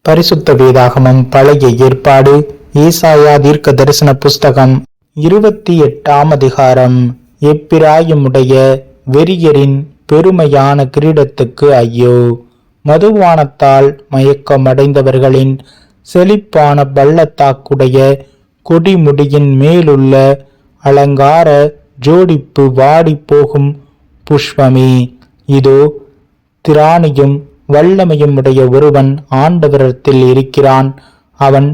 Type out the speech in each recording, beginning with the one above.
பரிசுத்த வேதாகமம் பழைய ஏற்பாடு ஏசாயா தீர்க்க தரிசன புஸ்தகம் 28ஆம் அதிகாரம். எப்பிராயிமுடைய வெறியரின் பெருமையான கிரீடத்துக்கு ஐயோ! மதுபானத்தால் மயக்கமடைந்தவர்களின் செழிப்பான பள்ளத்தாக்குடைய கொடிமுடியின் மேலுள்ள அலங்கார ஜோடிப்பு வாடி போகும் புஷ்பமே, இதோ திராணியும் வல்லமையும் உடைய ஒருவன் ஆண்டவரிடத்தில் இருக்கிறான். அவன்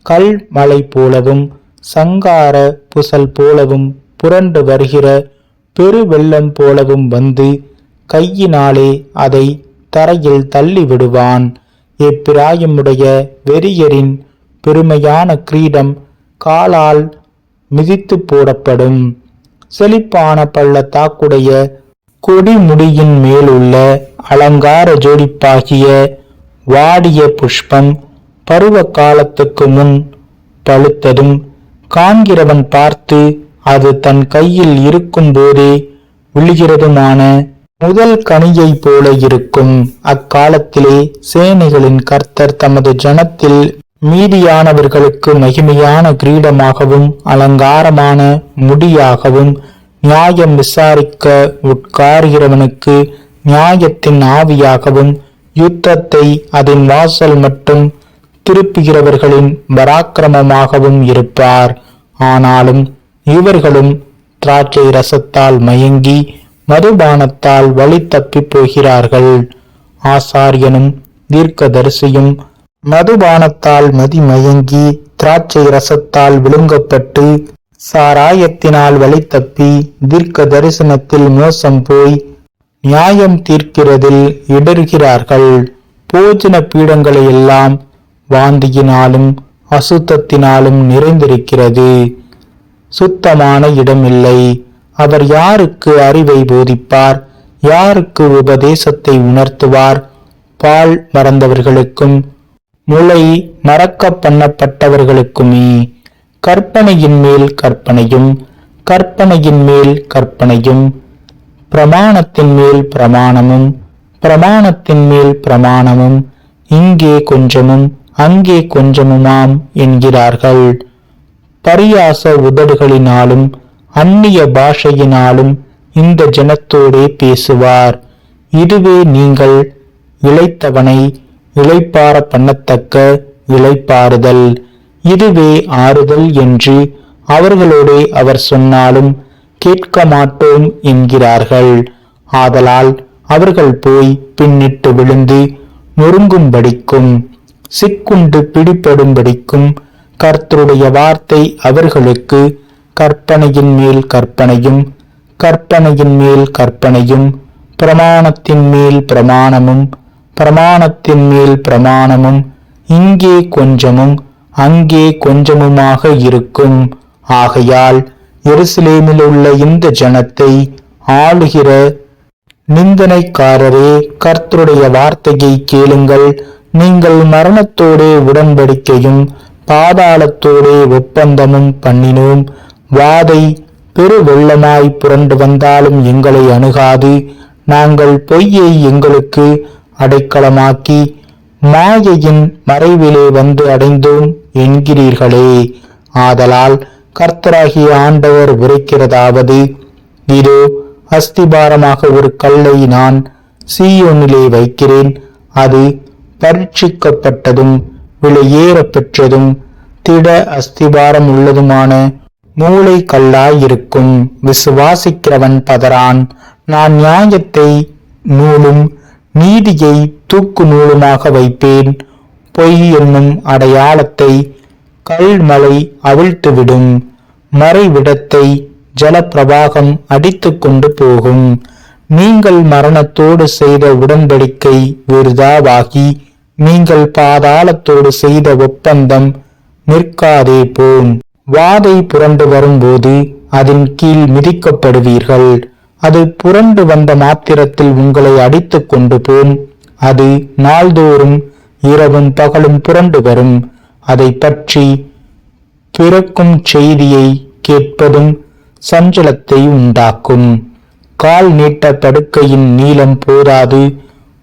கல் மலை போலவும் சங்கார புசல் போலவும் புரண்டு வருகிற பெருவெள்ளம் போலவும் வந்து கையினாலே அதை தரையில் தள்ளி விடுவான். எப்பிராயிமுடைய வெறியரின் பெருமையான கிரீடம் காலால் மிதித்து போடப்படும். செழிப்பான பள்ளத்தாக்குடைய கொடிமுடியின் மேலுள்ள அலங்கார ஜோடிப்பாகிய வாடிய புஷ்பம் பருவ காலத்துக்கு முன் பழுத்ததும் காண்கிறவன் பார்த்து அது தன் கையில் இருக்கும் போதே விழுகிறதுமான முதல் கனியை போல இருக்கும். அக்காலத்திலே சேனைகளின் கர்த்தர் தமது ஜனத்தில் மீதியானவர்களுக்கு மகிமையான கிரீடமாகவும் அலங்காரமான முடியாகவும் நியாயம் விசாரிக்க உட்காருகிறவனுக்கு நியாயத்தின் ஆவியாகவும் யுத்தத்தை அதன் வாசல் மட்டும் திருப்புகிறவர்களின் பராக்கிரமமாகவும் இருப்பார். ஆனாலும் இவர்களும் திராட்சை ரசத்தால் மயங்கி மதுபானத்தால் வழி தப்பி போகிறார்கள். ஆசாரியனும் தீர்க்கதரிசியும் மதுபானத்தால் மதிமயங்கி திராட்சை ரசத்தால் விழுங்கப்பட்டு சாராயத்தினால் வழி தப்பி தீர்க்க தரிசனத்தில் மோசம் போய் நியாயம் தீர்க்கிறதில் இடர்கிறார்கள். போஜன பீடங்களை எல்லாம் வாந்தியினாலும் அசுத்தத்தினாலும் நிறைந்திருக்கிறது. சுத்தமான இடமில்லை. அவர் யாருக்கு அறிவை போதிப்பார்? யாருக்கு உபதேசத்தை உணர்த்துவார்? பால் மறந்தவர்களுக்கும் முளை மறக்க பண்ணப்பட்டவர்களுக்குமே. கற்பனையின் மேல் கற்பனையும் கற்பனையின் மேல் கற்பனையும் பிரமாணத்தின் மேல் பிரமாணமும் பிரமாணத்தின் மேல் பிரமாணமும் இங்கே கொஞ்சமும் அங்கே கொஞ்சமுமாம் என்கிறார்கள். பரியாச உதடுகளினாலும் அந்நிய பாஷையினாலும் இந்த ஜனத்தோடே பேசுவார். இதுவே நீங்கள் இளைத்தவனை இளைப்பார பண்ணத்தக்க இளைப்பாறுதல், இதுவே ஆறுதல் என்று அவர்களோடே அவர் சொன்னாலும் கேட்க மாட்டோம் என்கிறார்கள். ஆதலால் அவர்கள் போய் பின்னிட்டு விழுந்து நொறுங்கும்படிக்கும் சிக்குண்டு பிடிப்படும்படிக்கும் கர்த்தருடைய வார்த்தை அவர்களுக்கு கற்பனையின் மேல் கற்பனையும் கற்பனையின் மேல் கற்பனையும் பிரமாணத்தின் மேல் பிரமாணமும் பிரமாணத்தின் மேல் பிரமாணமும் இங்கே கொஞ்சமும் அங்கே கொஞ்சமுமாக இருக்கும். ஆகையால் எருசலேமில் உள்ள இந்த ஜனத்தை ஆளுகிற நிந்தனைக்காரரே, கர்த்தருடைய வார்த்தையை கேளுங்கள். நீங்கள் மரணத்தோடே உடன்படிக்கையும் பாதாளத்தோடே ஒப்பந்தமும் பண்ணினோம். வாதை பெருவெள்ளமாய் புரண்டு வந்தாலும் எங்களை அணுகாது. நாங்கள் பொய்யை எங்களுக்கு அடைக்கலமாக்கி மாயையின் மறைவிலே வந்து அடைந்தோம் என்கிறீர்களே. ஆதலால் கர்த்தராகிய ஆண்டவர் உரைக்கிறதாவது, இதோ அஸ்திபாரமாக ஒரு கல்லை நான் சீயோனிலே வைக்கிறேன். அது பரீட்சிக்கப்பட்டதும் விலையேற பெற்றதும் திட அஸ்திபாரம் உள்ளதுமான மூளை கல்லாயிருக்கும். விசுவாசிக்கிறவன் பதறான். நான் நியாயத்தை நூலும் நீதியை தூக்கு நூலுமாக வைப்பேன். பொய் என்னும் அடையாளத்தை கல்மலை அவிழ்த்துவிடும். மறைவிடத்தை ஜலப்பிரவாகம் அடித்து கொண்டு போகும். நீங்கள் மரணத்தோடு செய்த உடன்படிக்கை விருதாவாகி நீங்கள் பாதாளத்தோடு செய்த ஒப்பந்தம் நிற்காதே போம். வாதை புரண்டு வரும்போது அதன் கீழ் மிதிக்கப்படுவீர்கள். அது புரண்டு வந்த மாத்திரத்தில் உங்களை அடித்து கொண்டு போம். அது நாள்தோறும் இரவும் பகலும் புரண்டு வரும். அதை பற்றி பிறக்கும் செய்தியை கேட்பதும் சஞ்சலத்தை உண்டாக்கும். கால் நீட்ட படுக்கையின் நீளம் போதாது,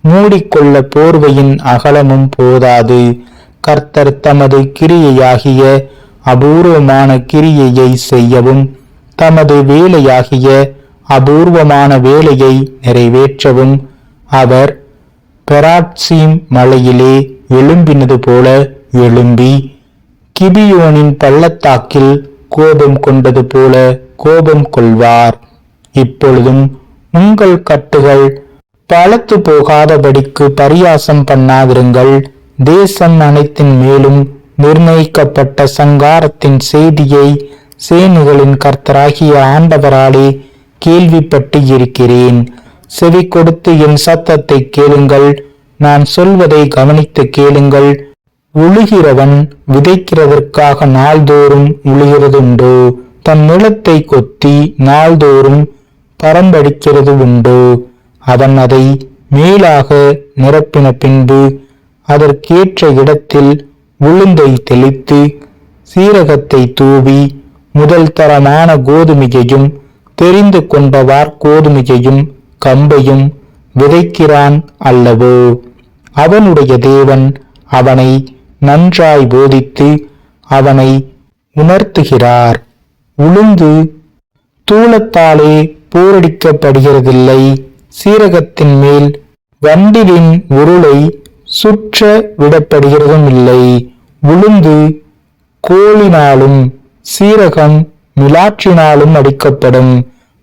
மூடிக்கொள்ள போர்வையின் அகலமும் போதாது. கர்த்தர் தமது கிரியையாகிய அபூர்வமான கிரியையை செய்யவும் தமது வேலையாகிய அபூர்வமான வேலையை நிறைவேற்றவும் அவர் பெராட்சீம் மலையிலே எழும்பினது போல எழும்பி கிபியோனின் பள்ளத்தாக்கில் கோபம் கொண்டது போல கோபம் கொள்வார். இப்பொழுதும் உங்கள் கட்டுகள் பலத்து போகாதபடிக்கு பரியாசம் பண்ணாதிருங்கள். தேசம் அனைத்தின் மேலும் நிர்ணயிக்கப்பட்ட சங்காரத்தின் செய்தியை சேனைகளின் கர்த்தராகிய ஆண்டவராலே கேள்விப்பட்டு இருக்கிறேன். செவி கொடுத்து என் சத்தத்தை கேளுங்கள். நான் சொல்வதை கவனித்து கேளுங்கள். உழுகிறவன் விதைக்கிறதற்காக நாள்தோறும் உழுகிறதுண்டோ? தன் நிலத்தை கொத்தி நாள்தோறும் பரம்படிக்கிறது உண்டோ? அவன் அதை மேலாக நிரப்பின பின்பு அதற்கேற்ற இடத்தில் உளுந்தை தெளித்து சீரகத்தை தூவி முதல் தரமான கோதுமையையும் தெரிந்து கொண்ட வார்கோதுமையையும் கம்பையும் விதைக்கிறான் அல்லவோ? அவனுடைய தேவன் அவனை நன்றாய் போதித்து அவனை உணர்த்துகிறார். உளுந்து தூளத்தாலே போரடிக்கப்படுகிறதில்லை. சீரகத்தின் மேல் வண்டிலின் உருளை சுற்ற விடப்படுகிறதும் இல்லை. உளுந்து கோலினாலும் சீரகம் மிலாற்றினாலும் அடிக்கப்படும்.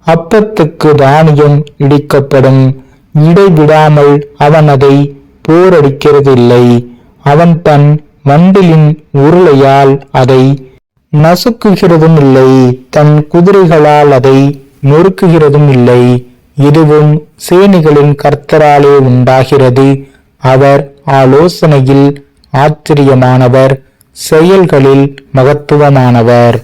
அப்பத்துக்கு தானியம் இடிக்கப்படும். இடைவிடாமல் அவன் அதை போரடிக்கிறதில்லை. அவன் தன் வண்டிலின் உருளையால் அதை நசுக்குகிறதும் இல்லை. தன் குதிரைகளால் அதை நொறுக்குகிறதும் இல்லை. இதுவும் சேனைகளின் கர்த்தராலே உண்டாகிறது. அவர் ஆலோசனையில் ஆச்சரியமானவர், செயல்களில் மகத்துவமானவர்.